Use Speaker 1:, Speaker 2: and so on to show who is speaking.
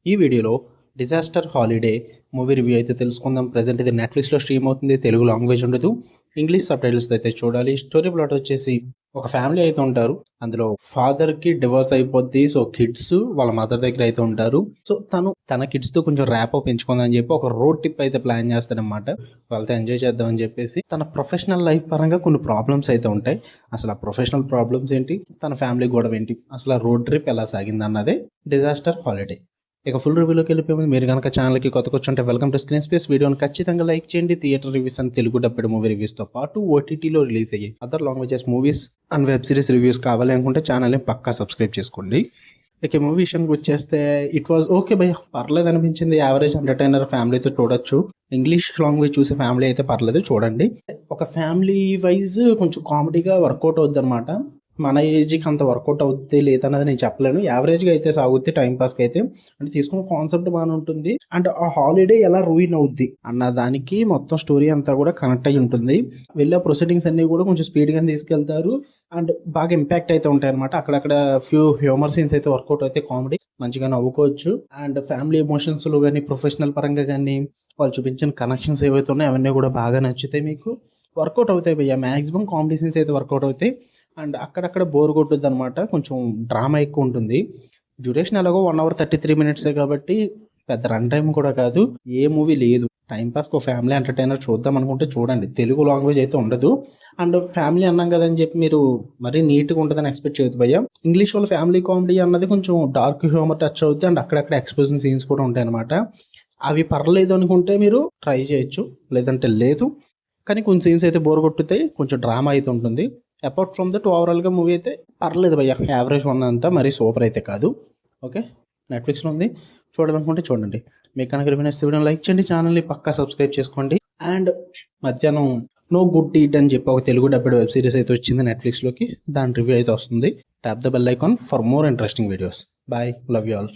Speaker 1: ఈ వీడియోలో disaster holiday movie review అయితే తెలుసుకుందాం. ప్రెజెంట్ ఇది నెట్ఫ్లిక్స్లో స్ట్రీమ్ అవుతుంది. తెలుగు లాంగ్వేజ్ ఉండదు, ఇంగ్లీష్ సబ్‌టైటిల్స్ అయితే చూడాలి. స్టోరీ ప్లాట్ వచ్చేసి ఒక ఫ్యామిలీ అయితే ఉంటారు. అందులో ఫాదర్‌కి డివోర్స్ అయిపోద్ది. సో కిడ్స్ వాళ్ళ మదర్ దగ్గర అయితే ఉంటారు. సో తన కిడ్స్‌తో కొంచెం ర్యాపో పెంచుకుందని చెప్పి ఒక రోడ్ ట్రిప్ అయితే ప్లాన్ చేస్తాడనమాట. వాళ్ళతో ఎంజాయ్ చేద్దామని చెప్పేసి తన ప్రొఫెషనల్ లైఫ్ పరంగా కొన్ని ప్రాబ్లమ్స్ అయితే ఉంటాయి. అసలు ఆ ప్రొఫెషనల్ ప్రాబ్లమ్స్ ఏంటి, తన ఫ్యామిలీ గొడవ ఏంటి, అసలు ఆ రోడ్ ట్రిప్ ఎలా సాగింది అన్నదే డిజాస్టర్ హాలిడే. ఇక ఫుల్ రివ్యూలోకి వెళ్ళిపోయే ముందు మీరు కనుక ఛానల్కి కొత్తగా వచ్చుంటే వెల్కమ్ టు స్క్రీన్ స్పేస్. వీడియోని ఖచ్చితంగా లైక్ చేయండి. Theatre reviews and Telugu dubbed movie రివ్యూస్తో పాటు ఓటీటీలో రిలీజ్ అయ్యాయి other languages movies and web series reviews కావాలి అనుకుంటే ఛానల్ని పక్కా సబ్స్క్రైబ్ చేసుకోండి. ఇక మూవీ విషయానికి వచ్చేస్తే ఇట్ వాజ్ ఓకే భయ్య, పర్లేదు అనిపించింది. యావరేజ్ ఎంటర్టైనర్, ఫ్యామిలీతో చూడొచ్చు. ఇంగ్లీష్ లాంగ్వేజ్ చూసే ఫ్యామిలీ అయితే పర్లేదు, చూడండి. ఒక ఫ్యామిలీ వైజ్ కొంచెం కామెడీగా వర్కౌట్ అవుద్ది అనమాట. మన ఏజ్కి అంత వర్కౌట్ అవుద్ది లేదన్నది నేను చెప్పలేను. యావరేజ్గా అయితే సాగుద్ది టైంపాస్కి అయితే. అంటే తీసుకున్న కాన్సెప్ట్ బాగానే ఉంటుంది అండ్ ఆ హాలిడే ఎలా రూయిన్ అవుద్ది అన్న దానికి మొత్తం స్టోరీ అంతా కూడా కనెక్ట్ అయి ఉంటుంది. వెళ్ళే ప్రొసీడింగ్స్ అన్నీ కూడా కొంచెం స్పీడ్గా తీసుకెళ్తారు అండ్ బాగా ఇంపాక్ట్ అయితే ఉంటాయి అనమాట. అక్కడక్కడ ఫ్యూ హ్యూమర్ సీన్స్ అయితే వర్కౌట్ అయితే కామెడీ మంచిగా నవ్వుకోవచ్చు. అండ్ ఫ్యామిలీ ఎమోషన్స్లో కానీ ప్రొఫెషనల్ పరంగా కానీ వాళ్ళు చూపించిన కనెక్షన్స్ ఏవైతే ఉన్నాయో అవన్నీ కూడా బాగా నచ్చుతాయి, మీకు వర్కౌట్ అవుతాయి భయ్య. మ్యాక్సిమం కామెడీ సీన్స్ అయితే వర్కౌట్ అవుతాయి అండ్ అక్కడక్కడ బోర్ కొట్టుద్ది అనమాట. కొంచెం డ్రామా ఎక్కువ ఉంటుంది. డ్యూరేషన్ ఎలాగో 1 hour 33 minutes కాబట్టి పెద్ద రన్ టైం కూడా కాదు. ఏ మూవీ లేదు, టైంపాస్కి ఒక ఫ్యామిలీ ఎంటర్టైనర్ చూద్దాం అనుకుంటే చూడండి. తెలుగు లాంగ్వేజ్ అయితే ఉండదు అండ్ ఫ్యామిలీ అన్నాం కదని చెప్పి మీరు మరీ నీట్గా ఉంటుందని ఎక్స్పెక్ట్ చేయొద్దు భయ్య. ఇంగ్లీష్ వాళ్ళ ఫ్యామిలీ కామెడీ అన్నది కొంచెం డార్క్ హ్యూమర్ టచ్ అవుతుంది అండ్ అక్కడక్కడ ఎక్స్పోజింగ్ సీన్స్ కూడా ఉంటాయి అనమాట. అవి పర్లేదు అనుకుంటే మీరు ట్రై చేయొచ్చు, లేదంటే లేదు. కానీ కొన్ని సీన్స్ అయితే బోర్ కొట్టుతాయి, కొంచెం డ్రామా అయితే ఉంటుంది. అపార్ట్ ఫ్రమ్ దట్ ఓవరాల్గా మూవీ అయితే పర్లేదు భయ్య, యావరేజ్ వన్ అంతా మరీ సూపర్ అయితే కాదు. ఓకే, నెట్ఫ్లిక్స్లో ఉంది, చూడాలనుకుంటే చూడండి. మీకు కనుక రివ్యూ నచ్చితే వీడియోని లైక్ చేయండి, ఛానల్ని పక్కా సబ్స్క్రైబ్ చేసుకోండి. అండ్ మధ్యాహ్నం నో గుడ్ డీడ్ అని చెప్పి ఒక తెలుగు డబ్బెడ్ వెబ్ సిరీస్ అయితే వచ్చింది నెట్ఫ్లిక్స్లోకి. దాని రివ్యూ అయితే వస్తుంది. Tap the bell icon for more interesting videos. Bye, love you all.